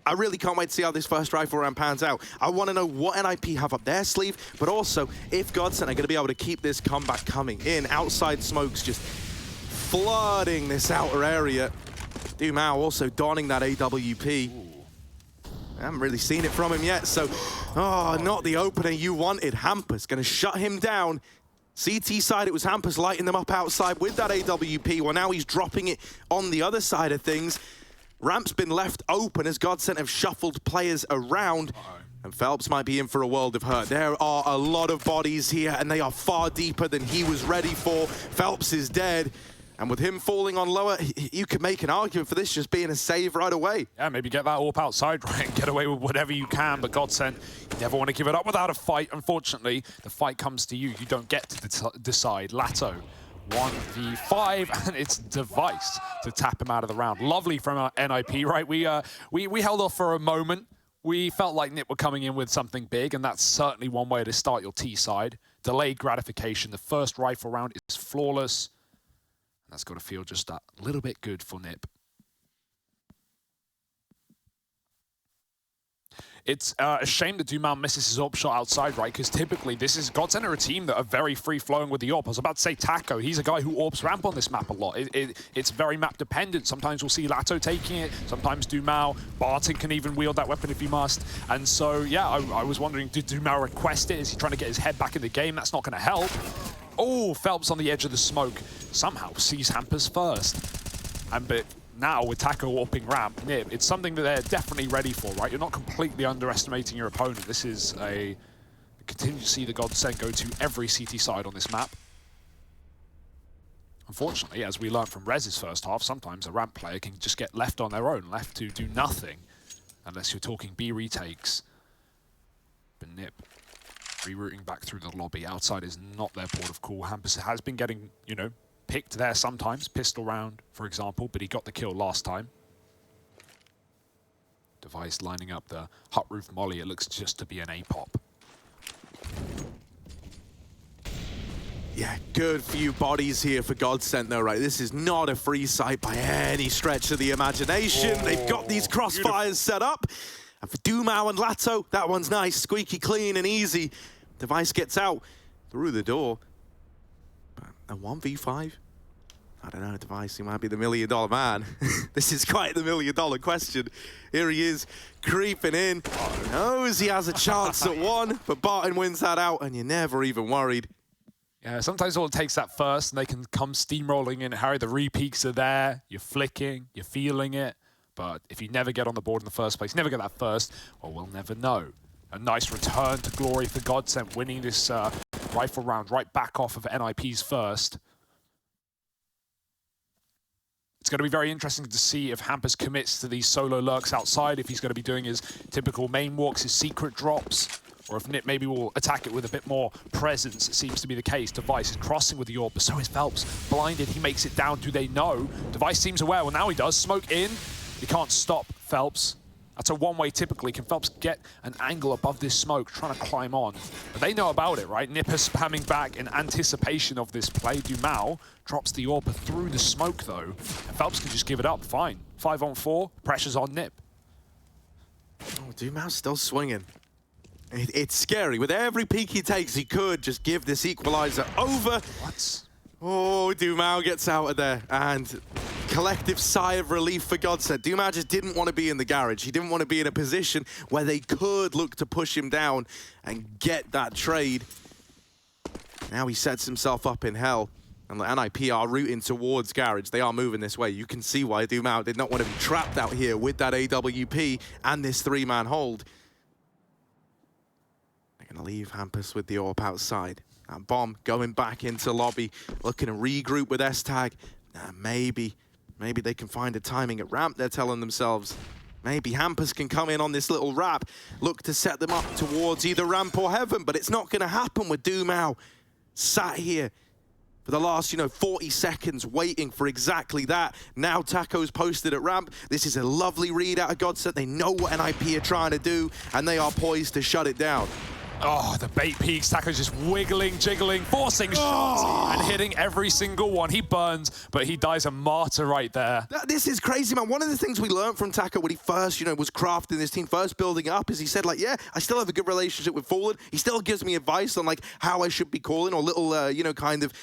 Speaker 1: I really can't wait to see how this first rifle round pans out. I want to know what NiP have up their sleeve, but also if GODSENT are going to be able to keep this comeback coming in. Outside smokes just flooding this outer area. Dumao also donning that AWP. Ooh. I haven't really seen it from him yet, so... Oh, not the opener you wanted. Hampus going to shut him down. CT side, it was Hampus lighting them up outside with that AWP. Well, now he's dropping it on the other side of things. Ramp's been left open as GODSENT have shuffled players around. And Phelps might be in for a world of hurt. There are a lot of bodies here, and they are far deeper than he was ready for. Phelps is dead. And with him falling on lower, you could make an argument for this just being a save right away. Yeah,
Speaker 2: maybe get that AWP outside, right, and get away with whatever you can. But GODSENT, you never want to give it up without a fight. Unfortunately, the fight comes to you. You don't get to decide. latto, 1v5, and it's Device to tap him out of the round. Lovely from our NiP, right? We held off for a moment. We felt like NiP were coming in with something big, and that's certainly one way to start your T side. Delayed gratification. The first rifle round is flawless. That's got to feel just a little bit good for NiP. It's a shame that Dumao misses his AWP shot outside, right? Because typically this is GODSENT are a team that are very free-flowing with the AWP. I was about to say Taco. He's a guy who AWPs ramp on this map a lot. It's very map-dependent. Sometimes we'll see latto taking it. Sometimes Dumao. Barton can even wield that weapon if he must. And so, yeah, I was wondering, did Dumao request it? Is he trying to get his head back in the game? That's not going to help. Oh, Phelps on the edge of the smoke somehow sees Hampus first. But now with Taco warping ramp, NiP, it's something that they're definitely ready for, right? You're not completely underestimating your opponent. This is a contingency that GODSENT go to every CT side on this map. Unfortunately, as we learned from Rez's first half, sometimes a ramp player can just get left on their own, left to do nothing, unless you're talking B retakes. But NiP rerouting back through the lobby. Outside is not their port of call. Hampus has been getting, you know, picked there sometimes. Pistol round, for example, but he got the kill last time. Device lining up the hut roof molly. It looks just to be an A-pop.
Speaker 1: Yeah, good few bodies here for GODSENT though, right? This is not a free site by any stretch of the imagination. Oh, they've got these crossfires set up. And for Dumao and Latto, that one's nice, squeaky clean and easy. Device gets out through the door. But a 1v5? I don't know, Device, he might be the $1 million man. This is quite the $1 million question. Here he is, creeping in. He knows he has a chance at one, but Barton wins that out, and you're never even worried.
Speaker 2: Yeah, sometimes all it takes that first, and they can come steamrolling in. Harry, the re-peaks are there. You're flicking, you're feeling it. But if you never get on the board in the first place, never get that first, well, we'll never know. A nice return to glory for GODSENT, winning this rifle round right back off of NiP's first. It's going to be very interesting to see if Hampus commits to these solo lurks outside, if he's going to be doing his typical main walks, his secret drops, or if NiP maybe will attack it with a bit more presence. It seems to be the case. Device is crossing with the orb, but so is Phelps. Blinded, he makes it down. Do they know? Device seems aware. Well, now he does. Smoke in. He can't stop Phelps. That's a one-way typically. Can Phelps get an angle above this smoke, trying to climb on? But they know about it, right? NiP is spamming back in anticipation of this play. Dumao drops the orb through the smoke, though. And Phelps can just give it up. Fine. 5-on-4. Pressure's on NiP.
Speaker 1: Oh, Dumao's still swinging. It's scary. With every peek he takes, he could just give this equalizer over.
Speaker 2: What?
Speaker 1: Oh, Dumao gets out of there. And collective sigh of relief for GODSENT. Dumao just didn't want to be in the garage. He didn't want to be in a position where they could look to push him down and get that trade. Now he sets himself up in hell. And the NiP are routing towards garage. They are moving this way. You can see why Dumao did not want to be trapped out here with that AWP and this three-man hold. They're going to leave Hampus with the AWP outside. And Bomb going back into lobby, looking to regroup with S-Tag. Maybe they can find a timing at ramp, they're telling themselves. Maybe Hampus can come in on this little wrap, look to set them up towards either ramp or heaven, but it's not going to happen with Dumao sat here for the last, 40 seconds waiting for exactly that. Now Taco's posted at ramp. This is a lovely read out of GODSENT. They know what NiP are trying to do, and they are poised to shut it down.
Speaker 2: Oh, the bait peaks. Taco's just wiggling, jiggling, forcing shots and hitting every single one. He burns, but he dies a martyr right there.
Speaker 1: This is crazy, man. One of the things we learned from Taco when he first, was crafting this team, first building up, is he said, like, yeah, I still have a good relationship with Fallen. He still gives me advice on, like, how I should be calling or little, kind of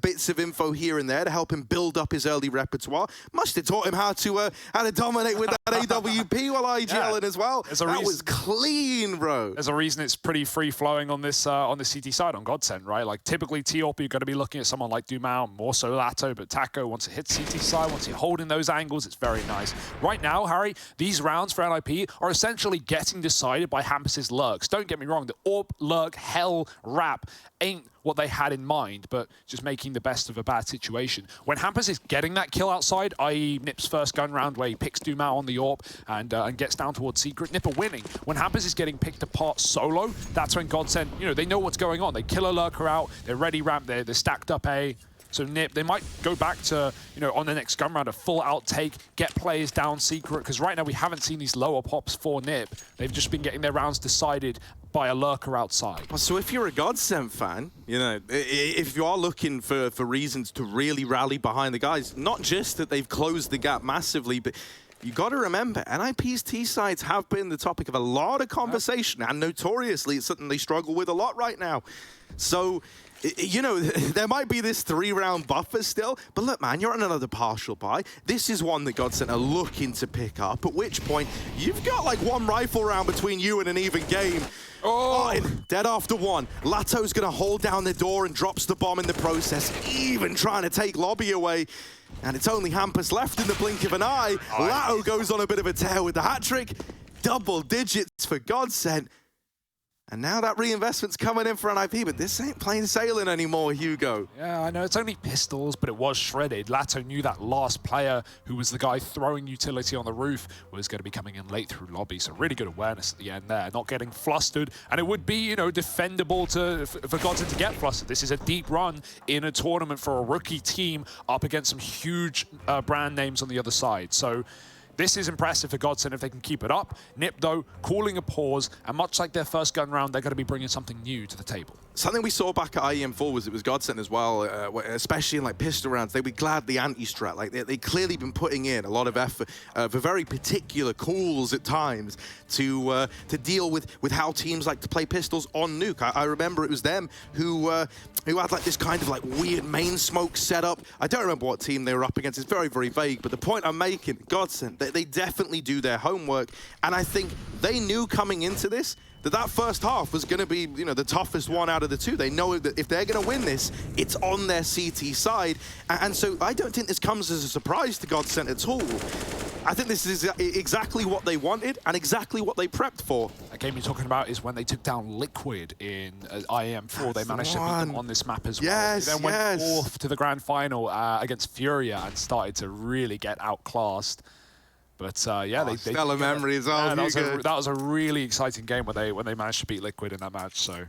Speaker 1: bits of info here and there to help him build up his early repertoire. Must have taught him how to dominate with that AWP while IGLing as well. That was clean, bro.
Speaker 2: There's a reason it's pretty free-flowing on this CT side on GODSENT, right? Like, typically, T-Orp, you're going to be looking at someone like Dumao, more so Latto, but Taco, once it hits CT side, once you're holding those angles, it's very nice. Right now, Harry, these rounds for NiP are essentially getting decided by Hampus's lurks. Don't get me wrong, the AWP, lurk, hell, wrap ain't what they had in mind, but just making the best of a bad situation. When Hampus is getting that kill outside, i.e. NiP's first gun round where he picks Dumao on the AWP and gets down towards Secret, NiP are winning. When Hampus is getting picked apart solo, that's when GODSENT, they know what's going on. They kill a lurker out, they're ready ramp, they're stacked up A. So NiP, they might go back to, on the next gun round, a full out take, get players down Secret, because right now we haven't seen these lower pops for NiP. They've just been getting their rounds decided by a lurker outside.
Speaker 1: So if you're a GODSENT fan, if you are looking for reasons to really rally behind the guys, not just that they've closed the gap massively, but you got to remember, NiP's T-sides have been the topic of a lot of conversation, and notoriously it's something they struggle with a lot right now. So You know, there might be this 3-round buffer still, but look, man, you're on another partial buy. This is one that GODSENT are looking to pick up, at which point you've got like 1 rifle round between you and an even game.
Speaker 2: Oh,
Speaker 1: Dead after 1. Latto's gonna hold down the door and drops the bomb in the process, even trying to take Lobby away. And it's only Hampus left in the blink of an eye. Latto goes on a bit of a tear with the hat trick. Double digits for GODSENT. And now that reinvestment's coming in for NiP, but this ain't plain sailing anymore, Hugo.
Speaker 2: yeah, I know it's only pistols, but it was shredded. Latto knew that last player, who was the guy throwing utility on the roof, was going to be coming in late through lobby. So really good awareness at the end there, not getting flustered. And it would be, you know, defendable for GODSENT to get flustered. This is a deep run in a tournament for a rookie team up against some huge brand names on the other side. So this is impressive for GODSENT if they can keep it up. NiP, though, calling a pause, and much like their first gun round, they're going to be bringing something new to the table.
Speaker 1: Something we saw back at IEM4 was GODSENT as well, especially in like pistol rounds. They would gladly anti-strat. Like they clearly been putting in a lot of effort for very particular calls at times to deal with how teams like to play pistols on Nuke. I remember it was them who had like this kind of like weird main smoke setup. I don't remember what team they were up against. It's very, very vague. But the point I'm making, GODSENT, they definitely do their homework, and I think they knew coming into this that first half was going to be, you know, the toughest one out of the two. They know that if they're going to win this, it's on their CT side, and so I don't think this comes as a surprise to GODSENT at all. I think this is exactly what they wanted and exactly what they prepped for.
Speaker 2: That game you're talking about is when they took down Liquid in IEM4. They managed to beat them on this map as well.
Speaker 1: Yes,
Speaker 2: They then went fourth to the grand final against Furia and started to really get outclassed. But yeah, they
Speaker 1: stellar memories.
Speaker 2: Yeah, that was a really exciting game when they managed to beat Liquid in that match. So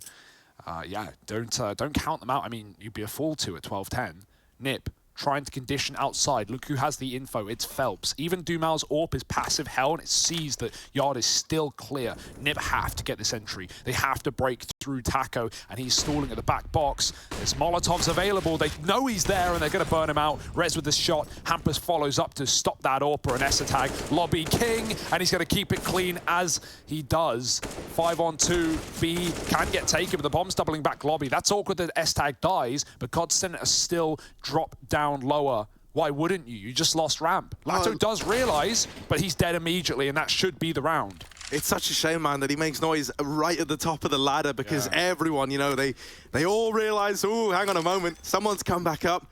Speaker 2: yeah, don't count them out. I mean, you'd be a fool to at 12-10. NiP trying to condition outside. Look who has the info. It's Phelps. Even Dumal's AWP is passive hell, and it sees that Yard is still clear. NiP have to get this entry. They have to break through Taco, and he's stalling at the back box. There's Molotovs available. They know he's there, and they're going to burn him out. Rez with the shot. Hampus follows up to stop that AWP or an S-tag. Lobby King, and he's going to keep it clean as he does. 5-on-2. B can get taken, but the bomb's doubling back Lobby. That's awkward that S-tag dies, but GODSENT are still dropped down lower. Why wouldn't you? You just lost ramp. latto does realize, but he's dead immediately, and that should be the round.
Speaker 1: It's such a shame, man, that he makes noise right at the top of the ladder, because everyone, you know, they all realize, oh, hang on a moment, someone's come back up.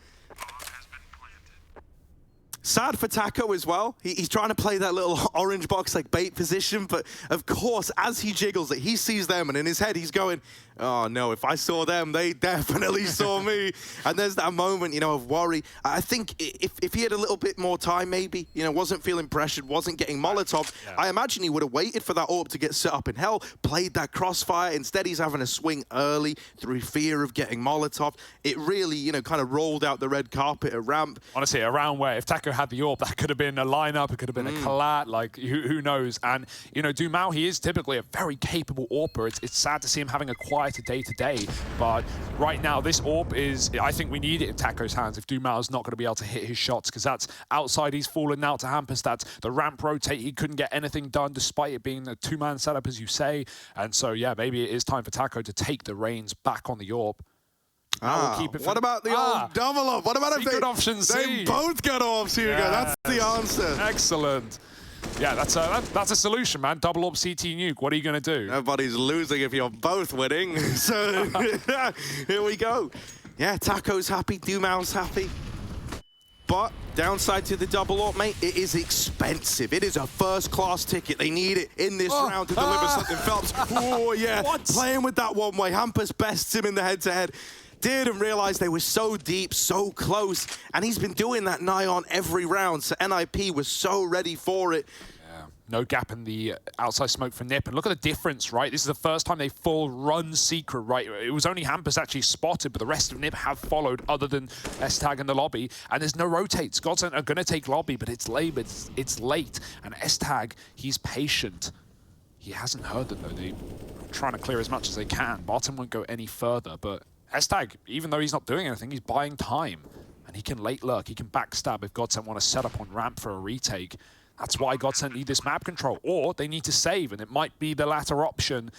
Speaker 1: Sad for Taco as well. He's trying to play that little orange box like bait position, but of course, as he jiggles it, he sees them, and in his head, he's going, oh no, if I saw them, they definitely saw me. And there's that moment, you know, of worry. I think if he had a little bit more time, maybe, you know, wasn't feeling pressured, wasn't getting Molotov, I imagine he would have waited for that AWP to get set up in hell, played that crossfire. Instead, he's having a swing early through fear of getting Molotov. It really, you know, kind of rolled out the red carpet at ramp.
Speaker 2: Honestly, a round where if Taco had the AWP, that could have been a lineup, it could have been a collat, like who knows. And you know, Dumal, he is typically a very capable AWPer. It's sad to see him having a quieter day-to-day, but right now this AWP is, I think we need it in Taco's hands if Dumal's not going to be able to hit his shots, because that's outside. He's fallen out to Hampus. That's the ramp rotate. He couldn't get anything done despite it being a two-man setup, as you say. And so yeah, maybe it is time for Taco to take the reins back on the AWP.
Speaker 1: What about the old double up? What about if they both get off? Here you go. That's the answer.
Speaker 2: Excellent. Yeah, that's a solution, man. Double up CT Nuke. What are you going to do?
Speaker 1: Nobody's losing if you're both winning. So here we go. Yeah, Taco's happy. Dumal's happy. But downside to the double up, mate, it is expensive. It is a first-class ticket. They need it in this round to deliver something. Phelps, oh yeah, playing with that one way. Hampus bests him in the head-to-head. Didn't realize they were so deep, so close, and he's been doing that nigh on every round, so NiP was so ready for it.
Speaker 2: Yeah. No gap in the outside smoke for NiP, and look at the difference, right? This is the first time they full run secret, right? It was only Hampus actually spotted, but the rest of NiP have followed, other than S-tag in the lobby, and there's no rotates. GODSENT are going to take lobby, but it's late, it's late, and S-tag, he's patient. He hasn't heard them, though. They're trying to clear as much as they can. Bottom won't go any further, but S-tag, even though he's not doing anything, he's buying time. And he can late lurk, he can backstab if GODSENT want to set up on ramp for a retake. That's why GODSENT need this map control. Or they need to save, and it might be the latter option.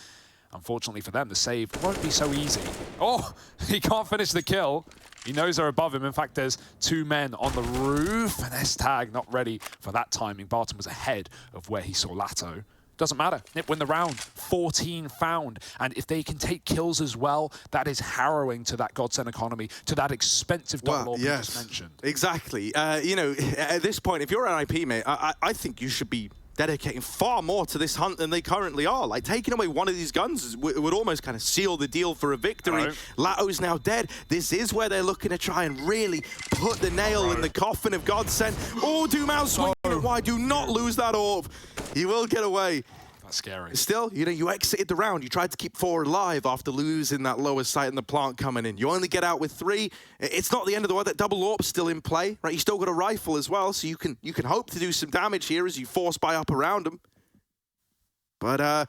Speaker 2: Unfortunately for them, the save won't be so easy. Oh, he can't finish the kill. He knows they're above him. In fact, there's 2 men on the roof, and S-Tag not ready for that timing. Barton was ahead of where he saw latto. Doesn't matter. NiP win the round. 14 found. And if they can take kills as well, that is harrowing to that GODSENT economy, to that expensive double orb you just mentioned.
Speaker 1: Exactly. You know, at this point, if you're an IP, mate, I think you should be dedicating far more to this hunt than they currently are. Like, taking away one of these guns would almost kind of seal the deal for a victory.
Speaker 2: Right.
Speaker 1: Latto's now dead. This is where they're looking to try and really put the nail in the coffin of GODSENT. Oh, Dumao swinging it wide. Do not lose that orb. He will get away.
Speaker 2: That's scary.
Speaker 1: Still, you know, you exited the round. You tried to keep 4 alive after losing that lower sight and the plant coming in. You only get out with 3. It's not the end of the world. That double orb's still in play, right? You still got a rifle as well, so you can hope to do some damage here as you force buy up around them. But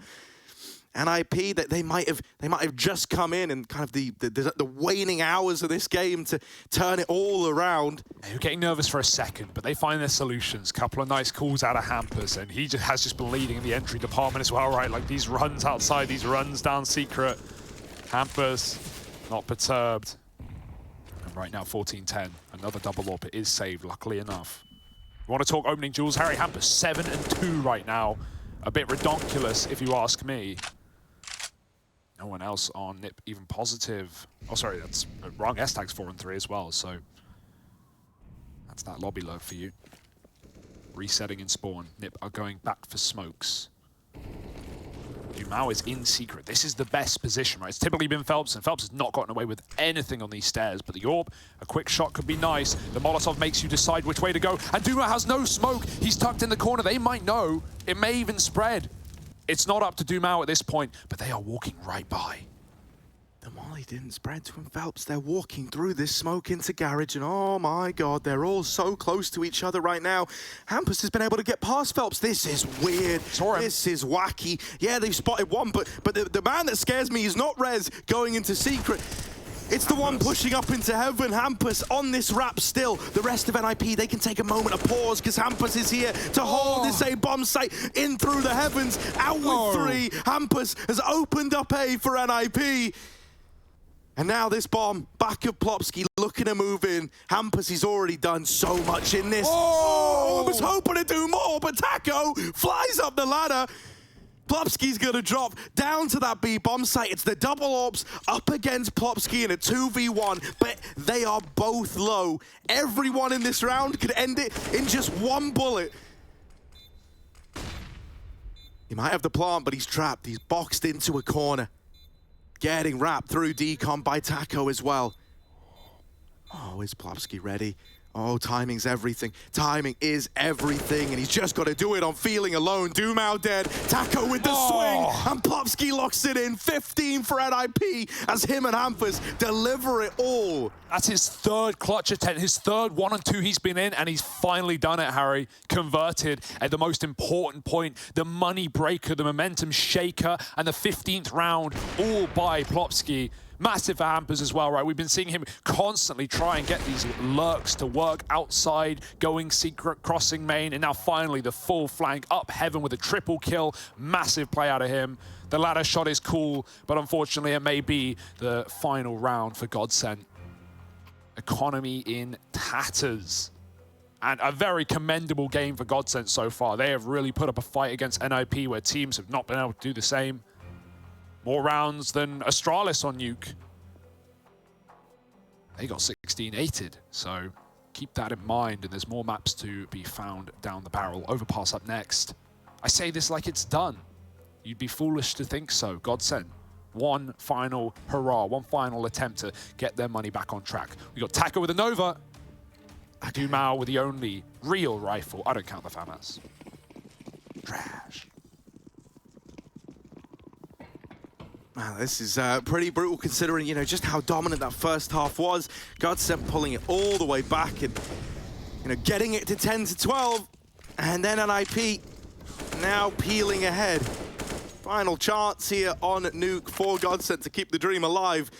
Speaker 1: NiP, that they might have just come in and kind of the waning hours of this game to turn it all around.
Speaker 2: You're getting nervous for a second, but they find their solutions. Couple of nice calls out of Hampus, and he has just been leading in the entry department as well, right? Like these runs outside, these runs down secret. Hampus not perturbed. And right now, 14-10. Another double orb. It is saved, luckily enough. You want to talk opening jewels? Harry Hampus, 7-2 right now. A bit redonkulous, if you ask me. No one else on NiP even positive. Oh, sorry, that's wrong. S-Tag's 4-3 as well, so that's that lobby load for you. Resetting in spawn. NiP are going back for smokes. Dumao is in secret. This is the best position, right? It's typically been Phelps, and Phelps has not gotten away with anything on these stairs, but the orb, a quick shot could be nice. The Molotov makes you decide which way to go, and Dumao has no smoke. He's tucked in the corner. They might know. It may even spread. It's not up to Dumao at this point, but they are walking right by.
Speaker 1: The molly didn't spread to him, Phelps. They're walking through this smoke into garage, and oh my god, they're all so close to each other right now. Hampus has been able to get past Phelps. This is weird. This is wacky. Yeah, they've spotted one, but the man that scares me is not Rez going into secret. It's the one pushing up into heaven. Hampus on this wrap still. The rest of NiP, they can take a moment of pause because Hampus is here to hold this A bomb site in through the heavens. Out with 3. Hampus has opened up A for NiP. And now this bomb, back of Plopsky, looking to move in. Hampus, he's already done so much in this. Oh, I was hoping to do more, but Taco flies up the ladder. Plopsky's gonna drop down to that B bomb site. It's the double orbs up against Plopsky in a 2v1, but they are both low. Everyone in this round could end it in just 1 bullet. He might have the plant, but he's trapped. He's boxed into a corner. Getting wrapped through decom by Taco as well. Oh, is Plopsky ready? Oh, timing's everything. Timing is everything, and he's just got to do it on feeling alone. Dumao dead, Taco with the swing, and Plopsky locks it in. 15 for NiP as him and Hampus deliver it all.
Speaker 2: That's his 3rd clutch attempt, his 3rd 1 and 2 he's been in, and he's finally done it, Harry. Converted at the most important point, the money breaker, the momentum shaker, and the 15th round, all by Plopsky. Massive for Hampus as well, right? We've been seeing him constantly try and get these lurks to work outside, going secret, crossing main, and now finally the full flank up heaven with a triple kill. Massive play out of him. The ladder shot is cool, but unfortunately it may be the final round for GODSENT. Economy in tatters. And a very commendable game for GODSENT so far. They have really put up a fight against NiP where teams have not been able to do the same. More rounds than Astralis on Nuke. They got 16-8'd, so keep that in mind, and there's more maps to be found down the barrel. Overpass up next. I say this like it's done. You'd be foolish to think so. GODSENT, one final hurrah, one final attempt to get their money back on track. We got Taco with a Nova. Dumao with the only real rifle. I don't count the FAMAS. Trash.
Speaker 1: Man, this is pretty brutal considering, you know, just how dominant that first half was. GODSENT pulling it all the way back and, you know, getting it to 10-12. And then NiP now peeling ahead. Final chance here on Nuke for GODSENT to keep the dream alive.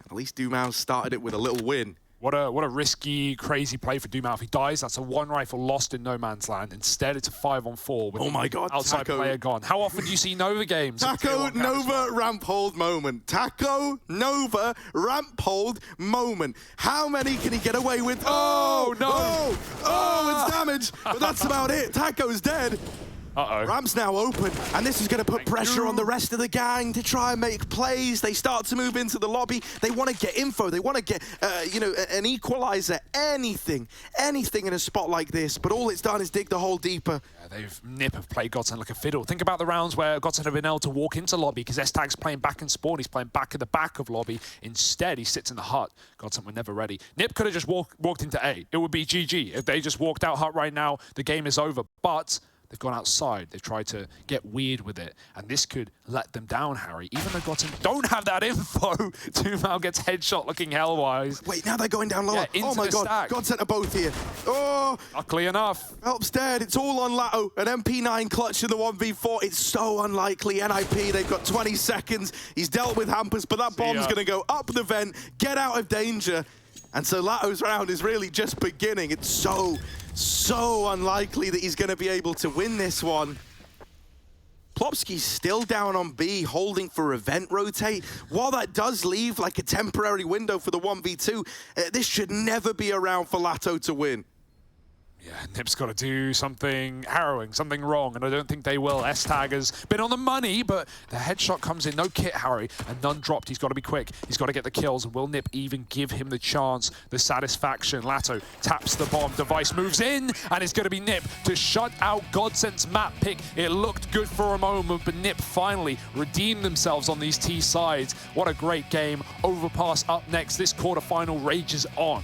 Speaker 1: At least Dumao started it with a little win.
Speaker 2: What a risky, crazy play for Doom. If he dies, that's a one rifle lost in no man's land. Instead, it's a 5-on-4 with
Speaker 1: oh my God,
Speaker 2: outside
Speaker 1: Taco.
Speaker 2: player gone. How often do you see Nova games?
Speaker 1: Taco Nova ramp hold moment. Taco Nova ramp hold moment. How many can he get away with?
Speaker 2: Oh, no.
Speaker 1: Oh, it's damage. But that's about it. Taco's dead.
Speaker 2: Uh-oh.
Speaker 1: Ramp's now open, and this is going to put pressure on the rest of the gang to try and make plays. They start to move into the lobby. They want to get info. They want to get, an equalizer, anything in a spot like this. But all it's done is dig the hole deeper.
Speaker 2: Yeah, NiP have played GODSENT like a fiddle. Think about the rounds where GODSENT have been able to walk into lobby because S-Tag's playing back in spawn. He's playing back at the back of lobby. Instead, he sits in the hut. GODSENT were never ready. NiP could have just walked into A. It would be GG. If they just walked out hut right now, the game is over. But they've gone outside. They've tried to get weird with it. And this could let them down, Harry. Even though GODSENT don't have that info, Tumal gets headshot looking hellwise.
Speaker 1: Wait, now they're going down lower.
Speaker 2: Yeah,
Speaker 1: oh my God,
Speaker 2: stack.
Speaker 1: GODSENT are both here. Oh,
Speaker 2: luckily enough.
Speaker 1: Phelps dead. It's all on latto. An MP9 clutch in the 1v4. It's so unlikely. NiP, they've got 20 seconds. He's dealt with hampers, but that bomb's going to go up the vent, get out of danger. And so latto's round is really just beginning. It's so unlikely that he's going to be able to win this one. Plopsky's still down on B, holding for event rotate. While that does leave like a temporary window for the 1v2, this should never be around for latto to win.
Speaker 2: Yeah, NiP's got to do something harrowing, something wrong, and I don't think they will. S-Tag has been on the money, but the headshot comes in. No kit, Harry, and none dropped. He's got to be quick. He's got to get the kills. And will NiP even give him the chance, the satisfaction? latto taps the bomb. Device moves in, and it's going to be NiP to shut out GODSENT's map pick. It looked good for a moment, but NiP finally redeemed themselves on these T sides. What a great game. Overpass up next. This quarterfinal rages on.